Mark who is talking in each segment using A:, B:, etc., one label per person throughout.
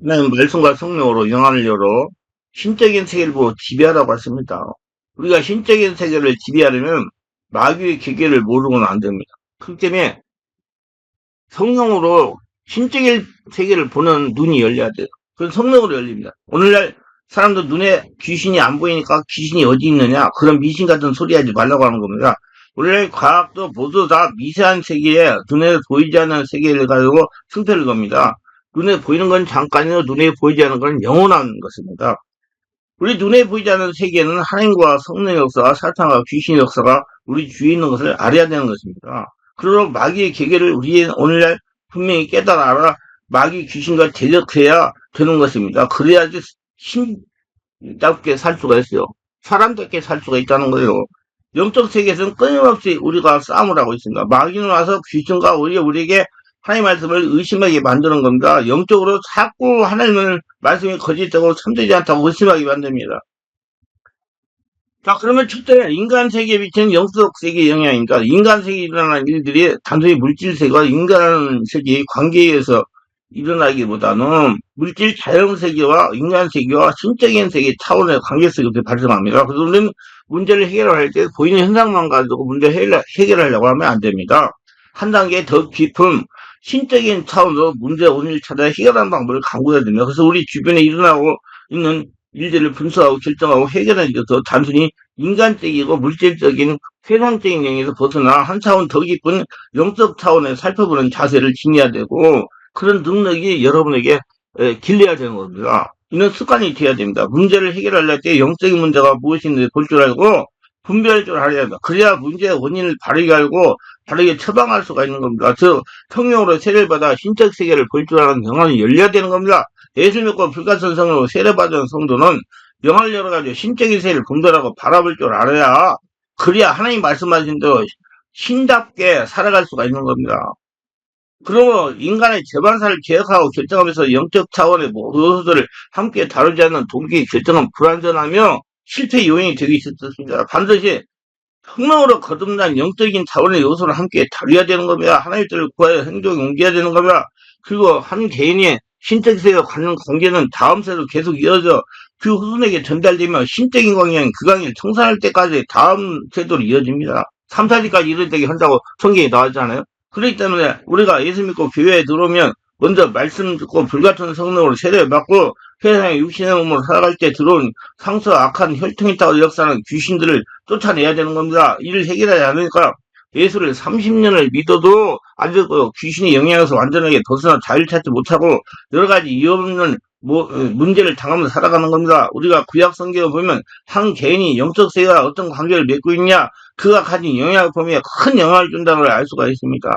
A: 하나님 말씀과 성령으로 영안을 열어 신적인 세계를 보고 지배하라고 했습니다. 우리가 신적인 세계를 지배하려면 마귀의 계계를 모르고는 안 됩니다. 그렇기 때문에 성령으로 신적인 세계를 보는 눈이 열려야 돼요. 그건 성령으로 열립니다. 오늘날 사람들 눈에 귀신이 안 보이니까 귀신이 어디 있느냐, 그런 미신 같은 소리 하지 말라고 하는 겁니다. 원래 과학도 모두 다 미세한 세계에 눈에 보이지 않는 세계를 가지고 승패를 겁니다. 눈에 보이는 건 잠깐이고 눈에 보이지 않는 건 영원한 것입니다. 우리 눈에 보이지 않는 세계는 하나님과 성령의 역사와 사탄과 귀신의 역사가 우리 주위에 있는 것을 알아야 되는 것입니다. 그러므로 마귀의 계계를 우리 오늘날 분명히 깨달아 알아 마귀 귀신과 대적해야 되는 것입니다. 그래야지 신답게 살 수가 있어요. 사람답게 살 수가 있다는 거예요. 영적 세계에서는 끊임없이 우리가 싸움을 하고 있습니다. 마귀는 와서 귀신과 우리에게 하나님 말씀을 의심하게 만드는 겁니다. 영적으로 자꾸 하나님의 말씀이 거짓되고 참되지 않다고 의심하게 만듭니다. 자, 그러면 첫째, 인간 세계에 비치는 영적 세계의 영향입니다. 인간 세계에 일어나는 일들이 단순히 물질 세계와 인간 세계의 관계에 의해서 일어나기보다는 물질 자연 세계와 인간 세계와 신적인 세계 차원의 관계 속에서 발생합니다. 그래서 우리는 문제를 해결할 때 보이는 현상만 가지고 문제 해결하려고 하면 안 됩니다. 한 단계 더 깊은 신적인 차원으로 문제 원인을 찾아 해결하는 방법을 강구해야 됩니다. 그래서 우리 주변에 일어나고 있는 일들을 분석하고 결정하고 해결하는 것도 단순히 인간적이고 물질적인 세상적인 영역에서 벗어나 한 차원 더 깊은 영적 차원에 살펴보는 자세를 지녀야 되고, 그런 능력이 여러분에게 길러야 되는 겁니다. 이런 습관이 되어야 됩니다. 문제를 해결할 때 영적인 문제가 무엇인지 볼 줄 알고 분별할 줄 알아야 합니다. 그래야 문제의 원인을 바르게 알고 바르게 처방할 수가 있는 겁니다. 즉 성령으로 세례를 받아 신적 세계를 볼 줄 아는 영안이 열려야 되는 겁니다. 예수 믿고 불같은 성령으로 세례받은 성도는 영안을 열어가지고 신적인 세계를 분별하고 바라볼 줄 알아야, 그래야 하나님 말씀하신 대로 신답게 살아갈 수가 있는 겁니다. 그러므로 인간의 재반사를 계획하고 결정하면서 영적 차원의 모든 요소들을 함께 다루지 않는 동기의 결정은 불완전하며 실패 요인이 되기 쉽습니다. 반드시 성령으로 거듭난 영적인 차원의 요소를 함께 다루어야 되는 겁니다. 하나님의 뜻을 구하여 행동에 옮겨야 되는 겁니다. 그리고 한 개인의 신적 세계와 관련 관계는 다음 세대로 계속 이어져 그 후손에게 전달되며 신적인 광야는 그 광야를 청산할 때까지 다음 세대로 이어집니다. 3, 4지까지 이럴 때게 한다고 성경에 나왔잖아요. 그렇기 때문에 우리가 예수 믿고 교회에 들어오면 먼저 말씀 듣고 불같은 성령으로 세례받고 세상에 육신의 몸으로 살아갈 때 들어온 상처 악한 혈통이 있다고 역사하는 귀신들을 쫓아내야 되는 겁니다. 이를 해결하지 않으니까 예수를 30년을 믿어도 안 되고 귀신의 영향에서 완전하게 벗어나 자유를 찾지 못하고 여러 가지 이유 없는 문제를 당하면서 살아가는 겁니다. 우리가 구약 성경을 보면 한 개인이 영적 세계와 어떤 관계를 맺고 있냐, 그가 가진 영향을 보면 큰 영향을 준다는 걸 알 수가 있습니다.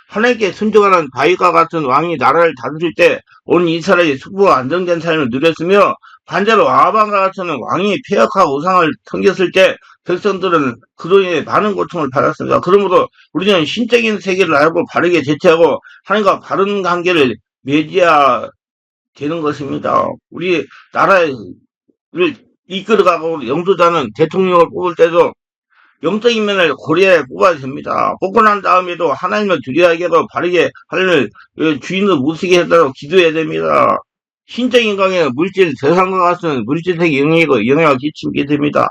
A: 하나님께 순종하는 다윗과 같은 왕이 나라를 다스릴 때 온 이스라엘이 수고와 안정된 삶을 누렸으며, 반대로 아합과 같은 왕이 폐역하고 우상을 섬겼을 때 백성들은 그로 인해 많은 고통을 받았습니다. 그러므로 우리는 신적인 세계를 알고 바르게 대처하고 하나님과 바른 관계를 맺어야 되는 것입니다. 우리 나라를 이끌어가고 영도자는 대통령을 뽑을 때도 영적인 면을 고려해 뽑아야 됩니다. 뽑고 난 다음에도 하나님을 두려워하게 하고 바르게 하나님을 주인으로 모시게 해달라고 기도해야 됩니다. 신적인 강에는 물질, 세상과 같은 물질적 영향을 끼치게 됩니다.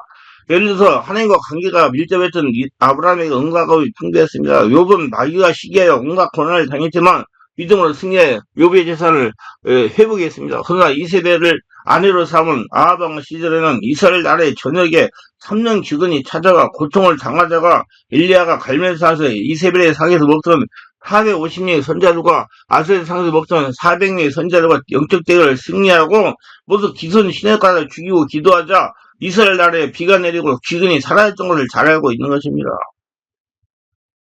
A: 예를 들어서 하나님과 관계가 밀접했던 아브라함에게 응답하고 풍부했습니다. 욥은 마귀가 시기하여 온갖 고난을 당했지만 믿음으로 승리해 욥의 재산을 회복했습니다. 그러나 이세벨을 아내로 삼은 아합 시절에는 이스라엘 나라의 전역에 3년 기근이 찾아가 고통을 당하다가 엘리야가 갈멜산에서 이세벨의 상에서 먹던 450명의 선자들과 아셀의 상에서 먹던 400명의 선자들과 영적 대결을 승리하고 모두 기손 시내가를 죽이고 기도하자 이스라엘 나라에 비가 내리고 기근이 사라졌던 것을 잘 알고 있는 것입니다.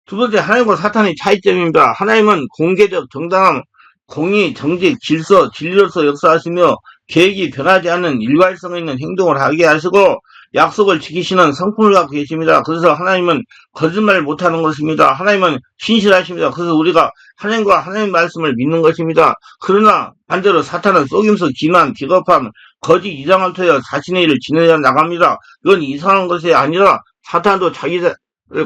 A: 두 번째, 하나님과 사탄의 차이점입니다. 하나님은 공개적, 정당함, 공의, 정직, 질서, 진리로서 역사하시며 계획이 변하지 않는 일관성 있는 행동을 하게 하시고 약속을 지키시는 성품을 갖고 계십니다. 그래서 하나님은 거짓말 못하는 것입니다. 하나님은 신실하십니다. 그래서 우리가 하나님과 하나님 말씀을 믿는 것입니다. 그러나 반대로 사탄은 속임수, 기만, 비겁함, 거짓 이상한 토여 자신의 일을 진행해 나갑니다. 이건 이상한 것이 아니라 사탄도 자기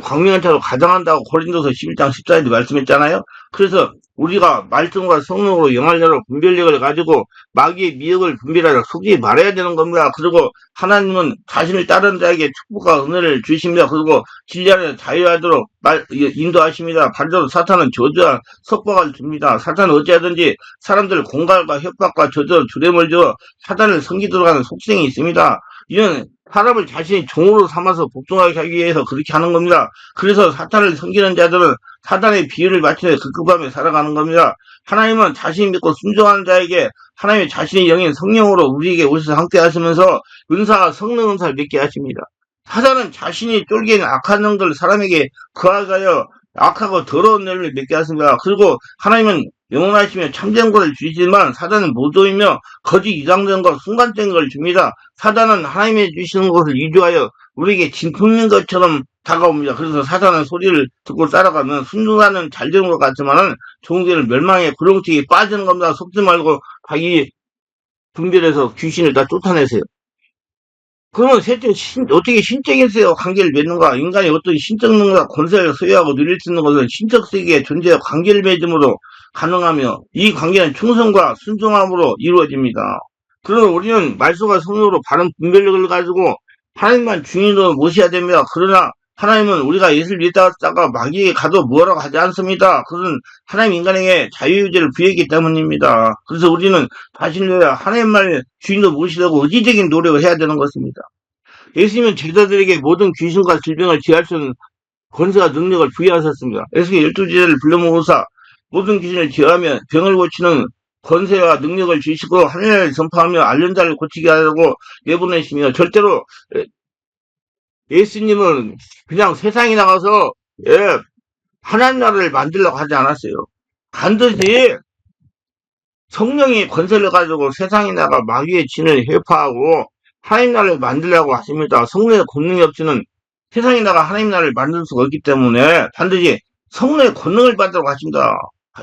A: 광명한테로 가장한다고 고린도서 11장 14절에 말씀했잖아요. 그래서 우리가 말씀과 성령으로 영알려로 분별력을 가지고 마귀의 미혹을 분별하라 속지 말아야 되는 겁니다. 그리고 하나님은 자신을 따르는 자에게 축복과 은혜를 주십니다. 그리고 진리하는 자유하도록 인도하십니다. 반대로 사탄은 저주와 속박을 줍니다. 사탄은 어찌하든지 사람들 공갈과 협박과 저주로 주됨을 주어 사탄을 섬기도록 하는 속성이 있습니다. 이는 사람을 자신이 종으로 삼아서 복종하게 하기 위해서 그렇게 하는 겁니다. 그래서 사탄을 섬기는 자들은 사탄의 비유를 맞추며 급급하며 살아가는 겁니다. 하나님은 자신이 믿고 순종하는 자에게 하나님의 자신의 영인 성령으로 우리에게 오셔서 함께 하시면서 은사와 성령 은사를 믿게 하십니다. 사탄은 자신이 쫄게 있는 악한 영들 사람에게 거하여 악하고 더러운 뇌를 맺게 하십니다. 그리고 하나님은 영원하시며 참된 것을 주시지만 사단은 모조이며 거짓 이상된 것, 순간적인 걸 줍니다. 사단은 하나님이 주시는 것을 위조하여 우리에게 진품인 것처럼 다가옵니다. 그래서 사단은 소리를 듣고 따라가면 순종하는 잘되는 것 같지만은 종들은 멸망의 구렁텅이에 빠지는 겁니다. 속지 말고 자기 분별해서 귀신을 다 쫓아내세요. 그러면 셋째, 어떻게 신적인세와 관계를 맺는가? 인간이 어떤 신적 능력과 권세를 소유하고 누릴 수 있는 것은 신적 세계의 존재와 관계를 맺음으로 가능하며 이 관계는 충성과 순종함으로 이루어집니다. 그러나 우리는 말씀과 성령으로 바른 분별력을 가지고 하나님만 주인으로 모셔야 됩니다. 그러나 하나님은 우리가 예수를 믿다가 마귀에게 가도 뭐라고 하지 않습니다. 그것은 하나님 인간에게 자유의지를 부여했기 때문입니다. 그래서 우리는 자신을 위해 하나님만을 주인으로 모시려고 의지적인 노력을 해야 되는 것입니다. 예수님은 제자들에게 모든 귀신과 질병을 제할 수 있는 권세와 능력을 부여하셨습니다. 에스겔 12제자를 불러 모으사 모든 귀신을 제하며 병을 고치는 권세와 능력을 주시고 하나님을 전파하며 앓는 자를 고치게 하려고 내보내시며 절대로 예수님은 그냥 세상에 나가서 하나님 나라를 만들려고 하지 않았어요. 반드시 성령의 권세를 가지고 세상에 나가 마귀의 진을 회파하고 하나님 나라를 만들려고 하십니다. 성령의 권능이 없이는 세상에 나가 하나님 나라를 만들 수가 없기 때문에 반드시 성령의 권능을 받도록 하십니다.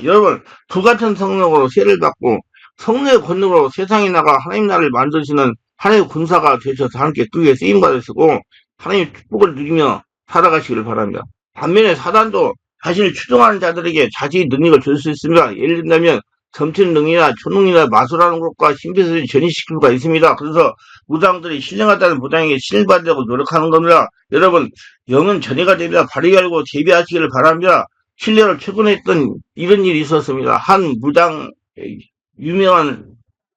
A: 여러분, 불같은 성령으로 세를 받고 성령의 권능으로 세상에 나가 하나님 나라를 만드시는 하나님의 군사가 되셔서 함께 그에 쓰임받으시고 하나님의 축복을 누리며 살아가시기를 바랍니다. 반면에 사단도 자신을 추종하는 자들에게 자신의 능력을 줄 수 있습니다. 예를 든다면 점치는 능이나 초능이나 마술하는 것과 신비를 전이시킬 수가 있습니다. 그래서 무당들이 신령하다는 무당에게 신을 받으려고 노력하는 겁니다. 여러분, 영은 전이가 됩니다. 바르게 알고 재비하시기를 바랍니다. 신뢰를 최근했던 이런 일이 있었습니다. 한 무당, 유명한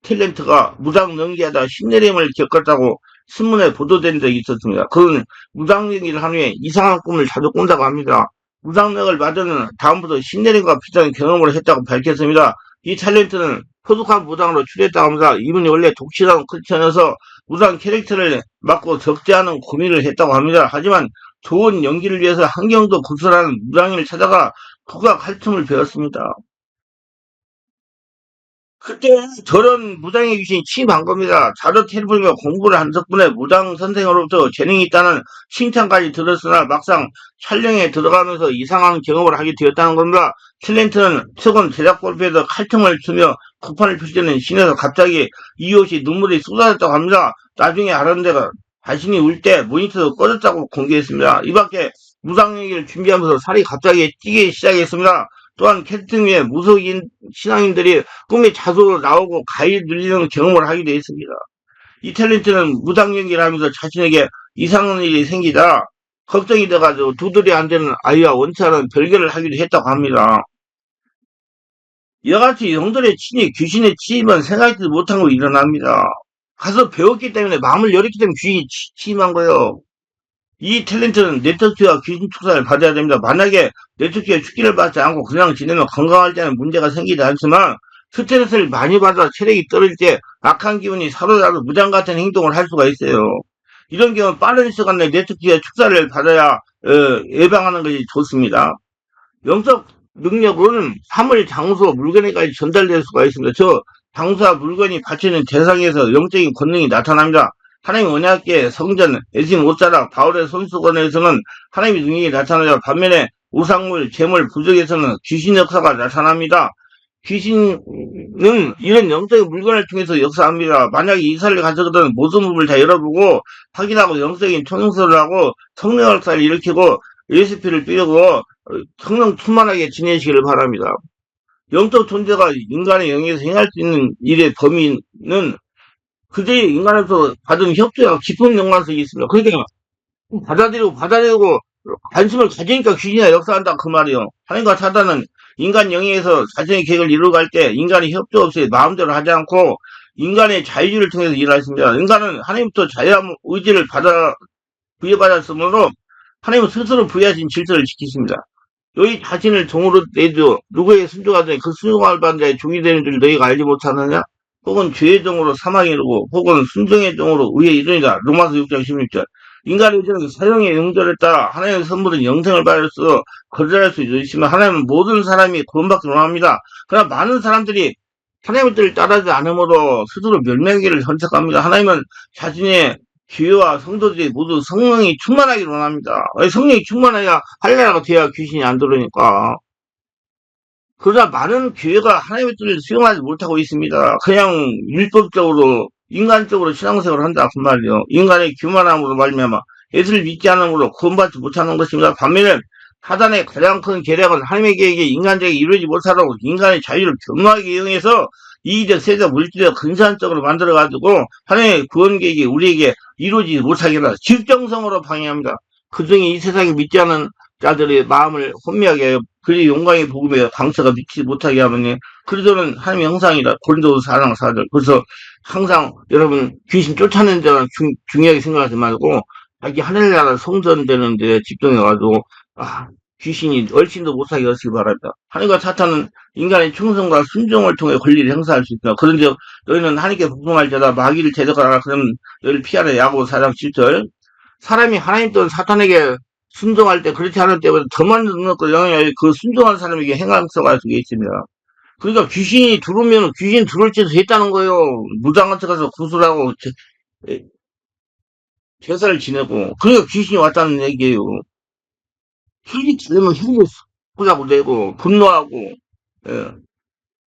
A: 탤런트가 무당 연기하다 신내림을 겪었다고 신문에 보도된 적이 있었습니다. 그는 무당 연기를 한 후에 이상한 꿈을 자주 꾼다고 합니다. 무당력을 받은 다음부터 신내림과 비슷한 경험을 했다고 밝혔습니다. 이 탤런트는 소속한 무당으로 출연했다고 합니다. 이분이 원래 독실한 크리스천이어서 무당 캐릭터를 맡고 적지 않은 고민을 했다고 합니다. 하지만 좋은 연기를 위해서 한경도 구슬하는 무당인을 찾아가 국악 칼춤을 배웠습니다. 그때 저런 무당의 귀신이 침입한 겁니다. 자료 테이블과 공부를 한 덕분에 무당 선생으로부터 재능이 있다는 칭찬까지 들었으나 막상 촬영에 들어가면서 이상한 경험을 하게 되었다는 겁니다. 탤런트는 최근 제작 골프에서 칼춤을 추며 구판을 펼치는 신에서 갑자기 이유 없이 눈물이 쏟아졌다고 합니다. 나중에 알았는데 자신이 울 때 모니터도 꺼졌다고 공개했습니다. 이 밖에 무당 얘기를 준비하면서 살이 갑자기 찌기 시작했습니다. 또한 캐스팅 위에 무속인 신앙인들이 꿈에 자소로 나오고 가위 눌리는 경험을 하기도 했습니다. 이 탤런트는 무당 연기를 하면서 자신에게 이상한 일이 생기다 걱정이 돼가지고 두들이 안 되는 아이와 원치않은 별개를 하기도 했다고 합니다. 이와같이 영들의 친히 귀신의 침입은 생각지도 못한 걸로 일어납니다. 가서 배웠기 때문에 마음을 열었기 때문에 귀신이 침입한 거예요. 이 탤런트는 네트워크와 귀신 축사를 받아야 됩니다. 만약에 네트워크에 축기를 받지 않고 그냥 지내면 건강할 때는 문제가 생기지 않지만 스트레스를 많이 받아 체력이 떨어질 때 악한 기운이 사로잡아 무장 같은 행동을 할 수가 있어요. 이런 경우는 빠른 시간 내에 네트워크의 축사를 받아야 예방하는 것이 좋습니다. 영적 능력은 사물, 장소, 물건에까지 전달될 수가 있습니다. 저 장소와 물건이 받치는 대상에서 영적인 권능이 나타납니다. 하나님 언약계 성전, 에심 옷자락, 바울의 손수건에서는 하나님의 능력이 나타나죠. 반면에 우상물, 재물, 부적에서는 귀신 역사가 나타납니다. 귀신은 이런 영적인 물건을 통해서 역사합니다. 만약에 이사를 가져가던 모든 부분을 다 열어보고 확인하고 영적인 총영설을 하고 성령 역사를 일으키고 ESP를 삐고 성령 충만하게 지내시기를 바랍니다. 영적 존재가 인간의 영역에서 행할 수 있는 일의 범위는 그들이 인간에서 받은 협조와 깊은 연관성이 있습니다. 그러니까 받아들이고 관심을 가지니까 귀신이 역사한다 그 말이요. 하나님과 사단은 인간 영역에서 자신의 계획을 이루어갈 때 인간의 협조 없이 마음대로 하지 않고 인간의 자유를 통해서 일하십니다. 인간은 하나님부터 자유함 의지를 부여받았으므로 하나님은 스스로 부여하신 질서를 지키십니다. 너희 자신을 종으로 내도 누구에게 순종하더니 그 순종할 받는 자의 종이 되는 줄 너희가 알지 못하느냐? 혹은 죄의 종으로 사망에 이르고 혹은 순종의 종으로 의에 이르니라. 로마서 6장 16절. 인간의 의지는 사형의 용절에 따라 하나님의 선물은 영생을 받을 수 거절할 수 있으시면 하나님은 모든 사람이 구원받기 원합니다. 그러나 많은 사람들이 하나님의 뜻을 따르지 않으므로 스스로 멸망하기를 선택합니다. 하나님은 자신의 교회와 성도들이 모두 성령이 충만하기를 원합니다. 성령이 충만해야 할례가 돼야 귀신이 안 들어오니까. 그러나 많은 교회가 하나님의 뜻을 수용하지 못하고 있습니다. 그냥 율법적으로 인간적으로 신앙생활을 한다 그 말이요. 인간의 교만함으로 말미암아 예수를 믿지 않음으로 구원받지 못하는 것입니다. 반면에 사단의 가장 큰 계략은 하나님의 계획이 인간적에 이루어지지 못하도록 인간의 자유를 교묘하게 이용해서 이의적, 세적, 물질적, 근사적으로 만들어가지고 하나님의 구원 계획이 우리에게 이루어지지 못하게 하라. 직정성으로 방해합니다. 그중에 이 세상에 믿지 않은 자들의 마음을 혼미하게 하여 그리 용광의 복음에 강처가 미치지 못하게 하면 그리스도는 하나님의 형상이라. 고린도서 4장 4절. 그래서 항상 여러분 귀신 쫓아내는 데는 중요하게 생각하지 말고 자기 하늘나라 성전되는 데 집중해가지고 귀신이 얼씬도 못하게 하시기 바랍니다. 하나님과 사탄은 인간의 충성과 순종을 통해 권리를 행사할 수 있다. 그런데 너희는 하나님께 복종할 자다 마귀를 대적하라. 그러면 너희를 피하라. 야고보 4장 7절. 사람이 하나님 또는 사탄에게 순종할 때 그렇지 않을 때보다 더 많은 능력과 영향이 그 순종한 사람에게 행함성할 수 있습니다. 그러니까 귀신이 들어오면 귀신 들어올 짓을 했다는 거예요. 무당한 척해서 구슬하고 제사를 지내고 그러니까 귀신이 왔다는 얘기예요. 혈기 들려면 혈기 쏟아고 내고 분노하고 예.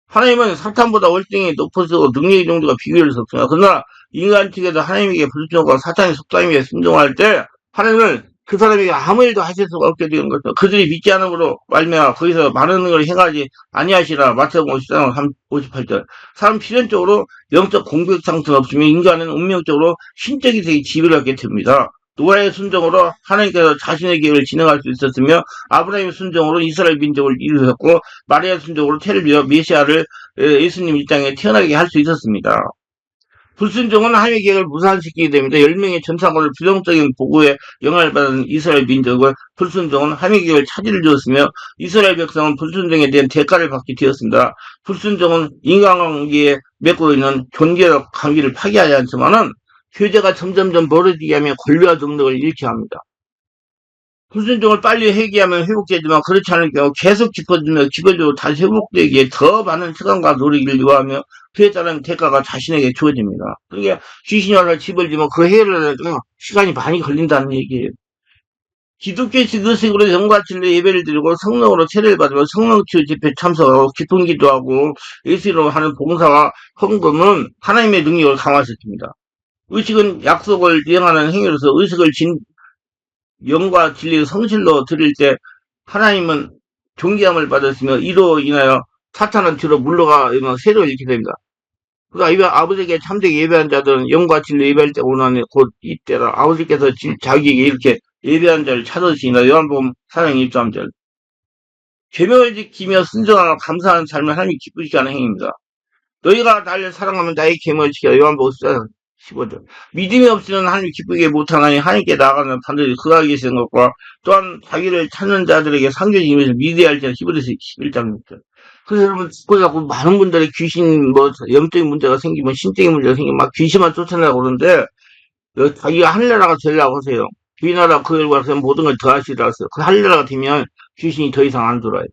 A: 하나님은 사탄보다 월등히 높아지고 능력의 정도가 비교할 수 없습니다. 그러나 인간 측에서 하나님에게 불순종하고 사탄의 속담에 순종할 때 하나님은 그 사람에게 아무 일도 하실 수가 없게 되는 거죠. 그들이 믿지 않음으로 말미암아 거기서 많은 걸 행하지 아니하시라. 마태복음 14장 58절. 사람 필연적으로 영적 공백 상태가 없으면 인간은 운명적으로 신적인 세계 지배를 하게 됩니다. 노아의 순종으로 하나님께서 자신의 계획을 진행할 수 있었으며 아브라함의 순종으로 이스라엘 민족을 이루셨고 마리아의 순종으로 테르비와 메시아를 예수님 이 땅에 태어나게 할 수 있었습니다. 불순종은 하나님의 계획을 무산시키게 됩니다. 10명의 전사관을 부정적인 보고에 영향을 받은 이스라엘 민족은 불순종은 하나님의 계획을 차질을 주었으며 이스라엘 백성은 불순종에 대한 대가를 받게 되었습니다. 불순종은 인간관계에 맺고 있는 존재적 관계를 파괴하지 않지만은 교제가 점점점 멀어지게 하며 권리와 능력을 잃게 합니다. 불순종을 빨리 회개하면 회복되지만 그렇지 않을 경우 계속 깊어지며 기별적으로 다시 회복되기에 더 많은 시간과 노력을 요하며 그에 따른 대가가 자신에게 주어집니다. 그러니까 귀신이 와서 집을 지면 그 해를 내도 시간이 많이 걸린다는 얘기예요. 기독교식 의식으로 영과 진리 예배를 드리고 성령으로 세례를 받으며 성령치유 집회 참석하고 기쁜 기도하고 예수로 하는 봉사와 헌금은 하나님의 능력을 강화시킵니다. 의식은 약속을 이행하는 행위로서 의식을 영과 진리의 성실로 드릴 때 하나님은 존귀함을 받았으며 이로 인하여 사탄은 뒤로 물러가 세로 잃게 됩니다. 그러니까 아버지에게 참되게 예배한 자들은 영과 진리 예배할 때 오나니 곧 이때라. 아버지께서 자기에게 이렇게 예배한 자를 찾으시나. 요한복음 4장 23절. 계명을 지키며 순종하고 감사하는 삶을 하나님이 기쁘시게 하는 행위입니다. 너희가 나를 사랑하면 나의 계명을 지켜. 요한복음 4장 15절. 믿음이 없이는 하나님 기쁘게 못하나니 하나님께 나아가는 반드시 그가 계시는 것과 또한 자기를 찾는 자들에게 상전이 임해서 믿어야 할지는 히브리서 11장 6절. 그래서 여러분 듣고 자꾸 많은 분들이 귀신 영적인 문제가 생기면 신적인 문제가 생기면 막 귀신만 쫓아내고 그러는데 자기가 하늘나라가 되려고 하세요. 주인나라 그 결과서 모든 걸 더하시라 하세요. 그 하늘나라가 되면 귀신이 더 이상 안 들어와요.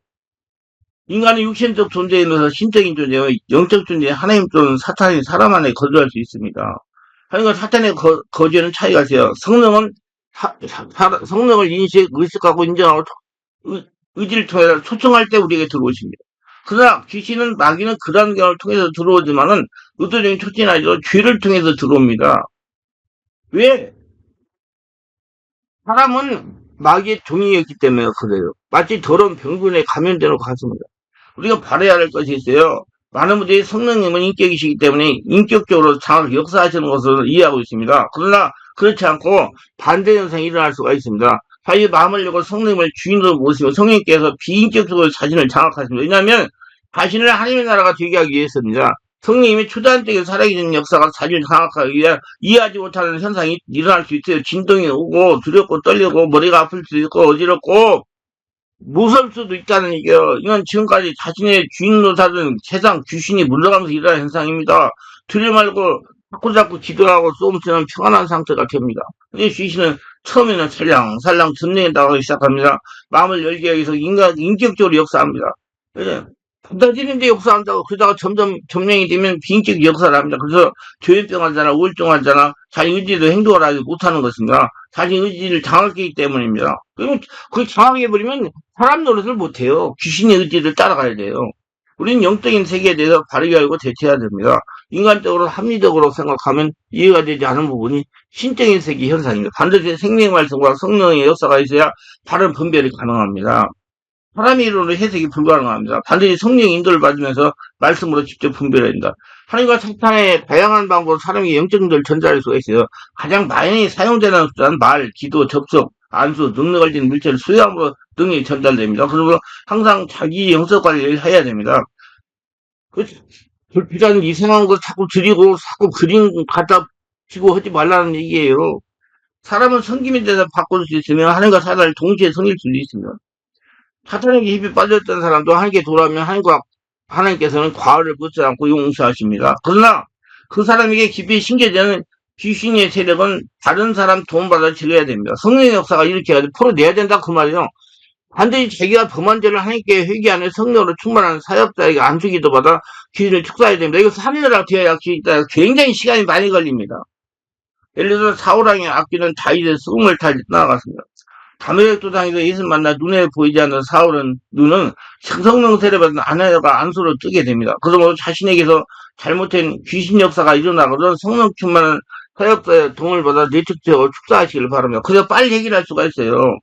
A: 인간은 육신적 존재에 있어서 신적인 존재와 영적 존재, 하나님 또는 사탄이 사람 안에 거주할 수 있습니다. 그러니까 사탄의 거주에는 차이가 있어요. 성령을 의식하고 인정하고 의지를 통해서 초청할 때 우리에게 들어오십니다. 그러나 귀신은 마귀는 그런 경우를 통해서 들어오지만은 의도적인 초청이 아니라 죄를 통해서 들어옵니다. 왜? 사람은 마귀의 종이었기 때문에 그래요. 마치 더러운 병균에 감염되는 것 같습니다. 우리가 바라야 할 것이 있어요. 많은 분들이 성령님은 인격이시기 때문에 인격적으로 장을 역사하시는 것을 이해하고 있습니다. 그러나 그렇지 않고 반대 현상이 일어날 수가 있습니다. 자기 마음을 열고 성령님을 주인으로 모시고 성령님께서 비인격적으로 자신을 장악하십니다. 왜냐하면 자신을 하나님의 나라가 되게 하기 위해서입니다. 성령님이 초자연적인 살아있는 역사가 자신을 장악하기 위해 이해하지 못하는 현상이 일어날 수 있어요. 진동이 오고 두렵고 떨리고 머리가 아플 수도 있고 어지럽고 무서울 수도 있다는 얘기예요. 이건 지금까지 자신의 주인으로 살던 세상 귀신이 물러가면서 일어나는 현상입니다. 두려 말고 자꾸자꾸 기도하고 쏘면서는 평안한 상태가 됩니다. 근데 귀신은 처음에는 살랑살랑 전쟁에 나가기 시작합니다. 마음을 열게 하기 위해서 인격적으로 역사합니다. 예. 받아들이는데 역사한다고 그러다가 점점 점령이 되면 비인격 역사를 합니다. 그래서 조현병 환자나 우울증 환자나 자기 의지도 행동을 하지 못하는 것입니다. 자기 의지를 장악했기 때문입니다. 그러면 그걸 장악해버리면 사람 노릇을 못해요. 귀신의 의지를 따라가야 돼요. 우리는 영적인 세계에 대해서 바르게 알고 대처해야 됩니다. 인간적으로 합리적으로 생각하면 이해가 되지 않은 부분이 신적인 세계 현상입니다. 반드시 생명의 말씀과 성령의 역사가 있어야 바른 분별이 가능합니다. 사람의 이론으로 해석이 불가능합니다. 반드시 성령의 인도를 받으면서 말씀으로 직접 분별해야 된다. 하나님과 사탄의 다양한 방법으로 사람이 영적 인도를 전달할 수가 있어요. 가장 많이 사용되는 수단 말, 기도, 접속, 안수, 능력을 지닌 물체를 수요함으로 능력이 전달됩니다. 그러므로 항상 자기 영적 관리를 해야 됩니다. 불필요한 이상한 거 자꾸 드리고 자꾸 그림 갖다 치고 하지 말라는 얘기예요. 사람은 성김에 대해서 바꿀 수 있으면 하나님과 사단을 동시에 섬길 수 있습니다. 사탄에게 힘이 빠졌던 사람도 하나님께 돌아오면 하나님께서는 과오를 붙지 않고 용서하십니다. 그러나 그 사람에게 깊이 심겨지는 귀신의 세력은 다른 사람 도움받아 즐겨야 됩니다. 성령의 역사가 이렇게 해가지고 풀어내야 된다 그 말이에요. 반드시 자기가 범한 죄를 하나님께 회개하는 성령으로 충만한 사역자에게 안수기도 받아 귀신을 축사해야 됩니다. 이거 3년이나 되어야 있다. 굉장히 시간이 많이 걸립니다. 예를 들어서 사울왕의 아끼는 다윗의 수금을 타고 나아갔습니다. 다메섹 도상에서 예수를 만나 눈에 보이지 않는 사울은 눈은 성령 세례받은 아내가 안수로 뜨게 됩니다. 그러므로 자신에게서 잘못된 귀신 역사가 일어나거든 성령 충만한 사역자의 도움을 받아 내축제하고 축사하시길 바랍니다. 그래서 빨리 해결할 수가 있어요.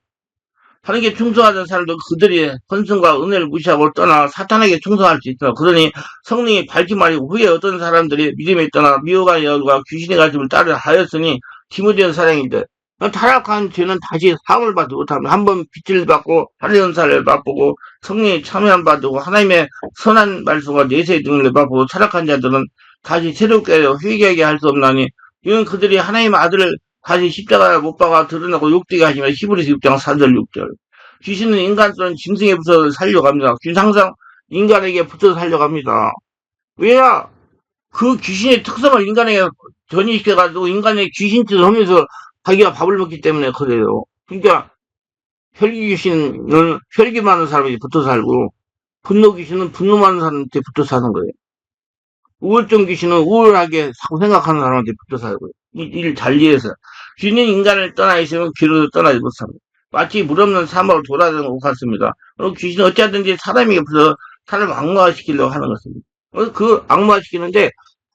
A: 하나님께 충성하던 사람도 그들이 헌신과 은혜를 무시하고 떠나 사탄에게 충성할 수 있다. 그러니 성령이 밝히 말이고 후에 어떤 사람들이 믿음에 떠나 미혹한 여과 귀신의 가짐을 따르 하였으니 디모데는 사랑인데 타락한 죄는 다시 사함을 받지 못합니다. 한번 빛을 받고 하늘 연사를 맛보고 성령의 참여함 받고 하나님의 선한 말씀과 내세의 등을 맛보고 타락한 자들은 다시 새롭게 회개하게 할 수 없나니 이건 그들이 하나님의 아들을 다시 십자가를 못 박아 드러나고 욕되게 하시면 히브리서 6장 4절 6절 귀신은 인간처럼 짐승에 붙어서 살려갑니다. 귀신 항상 인간에게 붙어서 살려갑니다. 왜냐? 그 귀신의 특성을 인간에게 전이시켜가지고 인간의 귀신짓을 하면서 자기가 밥을 먹기 때문에 그래요. 그러니까 혈기 귀신은 혈기 많은 사람이 붙어 살고 분노 귀신은 분노 많은 사람한테 붙어 사는 거예요. 우울증 귀신은 우울하게 자꾸 생각하는 사람한테 붙어 살고요. 이를 잘 이해해서 귀는 인간을 떠나 있으면 귀로도 떠나지 못합니다. 마치 물 없는 사막을 돌아다니는 것 같습니다. 귀신은 어찌하든지 사람에게 붙어서 사람을 악마화시키려고 하는 것입니다. 그 악마화시키는데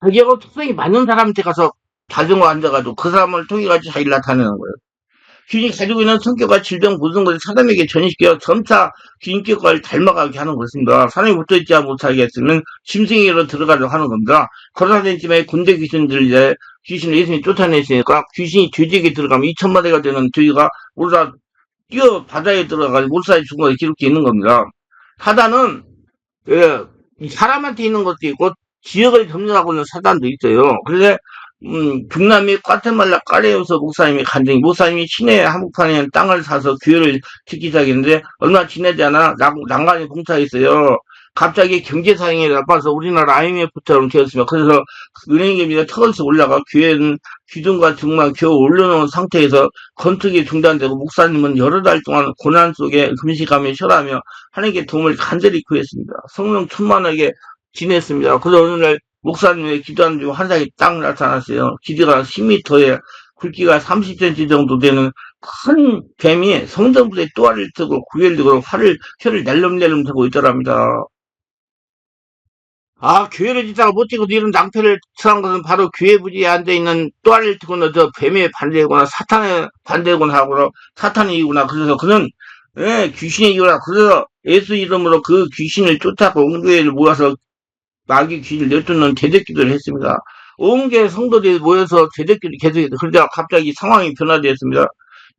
A: 자기하고 특성이 맞는 사람한테 가서 자전거 앉아가지고 그 사람을 통해가지고 자기를 나타내는 거예요. 귀신이 가지고 있는 성격과 질병 모든 것을 사람에게 전이시켜 점차 귀인격과를 닮아가게 하는 것입니다. 사람이 붙어있지 못하게 했으면 심승에로 들어가려고 하는 겁니다. 코로나 때문에 군대 귀신들 귀신을 예수님이 쫓아냈으니까 귀신이 돼지에게 들어가면 2천마리가 되는 돼지가 몰라 뛰어 바다에 들어가가지고 몰살이 죽은 것이 기록되어 있는 겁니다. 사단은 사람한테 있는 것도 있고 지역을 점령하고 있는 사단도 있어요. 그래서 중남미 과테말라 까레우스 목사님이 간증이 목사님이 시내 한복판에 있는 땅을 사서 교회를 짓기 시작했는데 얼마 지나지 않아 난간이 봉사했어요. 갑자기 경제 상황이 나빠서 우리나라 IMF처럼 되었으며 그래서 은행금리가 턱없이 올라가 교회는 기둥과 등만 겨우 올려놓은 상태에서 건축이 중단되고 목사님은 여러 달 동안 고난 속에 금식하며 절하며 하나님께 도움을 간절히 구했습니다. 성령 충만하게 지냈습니다. 그래서 어느 날 목사님의 기도하는 중 한 사람이 딱 나타났어요. 길이가 10m에 굵기가 30cm 정도 되는 큰 뱀이 성전부에 또아리를 트고 구열리고 혀를 낼름낼름 들고 있더랍니다. 아, 교회를 짓다가 못 지고 이런 낭패를 처한 것은 바로 교회 부지에 앉아있는 또아리를 듣고는 저 뱀에 반대거나 사탄에 반대거나 하고 사탄의 이구나. 그래서 그는 예, 귀신의 이구나. 그래서 예수 이름으로 그 귀신을 쫓아고 옹교회를 모아서 마귀 귀신을 내쫓는 대적기도를 했습니다. 온 교회 성도들이 모여서 대적기도 계속해서 그러다가 갑자기 상황이 변화되었습니다.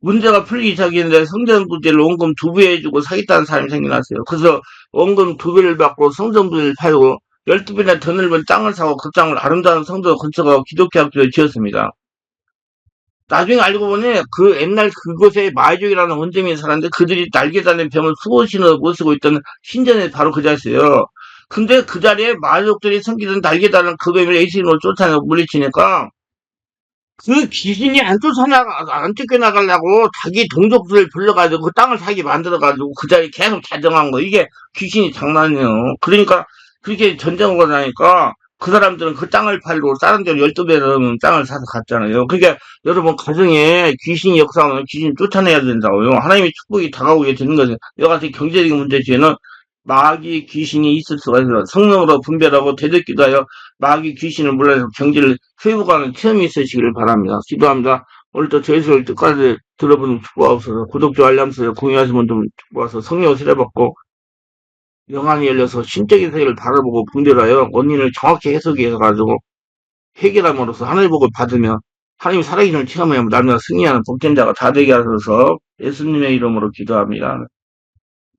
A: 문제가 풀리기 시작했는데 성전 부지를 원금 2배 해주고 사겠다는 사람이 생겨났어요. 그래서 원금 2배를 받고 성전 부지를 팔고 12배나 더 넓은 땅을 사고 그 땅을 아름다운 성도 건축하고 기독교 학교를 지었습니다. 나중에 알고 보니 그 옛날 그곳에 마이족이라는 원주민이 살았는데 그들이 날개 달린 병을 수호신으로 모시고 있던 신전에 바로 그 자리였어요. 근데 그 자리에 마이족들이 섬기던 날개 달린 그 뱀을 에이스로 쫓아내고 물리치니까 그 귀신이 안 쫓겨나가려고 자기 동족들을 불러가지고 그 땅을 사기 만들어가지고 그 자리에 계속 자정한 거. 이게 귀신이 장난이에요. 그러니까 그렇게 전쟁을 나니까 그 사람들은 그 땅을 팔고 다른 데로 12배 넘는 땅을 사서 갔잖아요. 그러니까 여러분 가정에 귀신이 역사하면 귀신 쫓아내야 된다고요. 하나님의 축복이 다가오게 되는 거죠. 여같이 경제적인 문제 뒤에는 마귀 귀신이 있을 수가 있어요. 성령으로 분별하고 대적기도 하여 마귀 귀신을 물러내서 경제를 회복하는 체험이 있으시기를 바랍니다. 기도합니다. 오늘도 저희 소리를 끝까지 들어보는 축복하옵소서. 구독, 좋아요, 알람 설정, 공유하시는 분들 축복하소서. 성령 세례받고 영안이 열려서 신적인 세계를 바라보고 분별하여 원인을 정확히 해석해가지고 해결함으로써 하늘 복을 받으며 하나님 살아계심을 체험하며 날마다 승리하는 복전자가 다 되게 하소서. 예수님의 이름으로 기도합니다.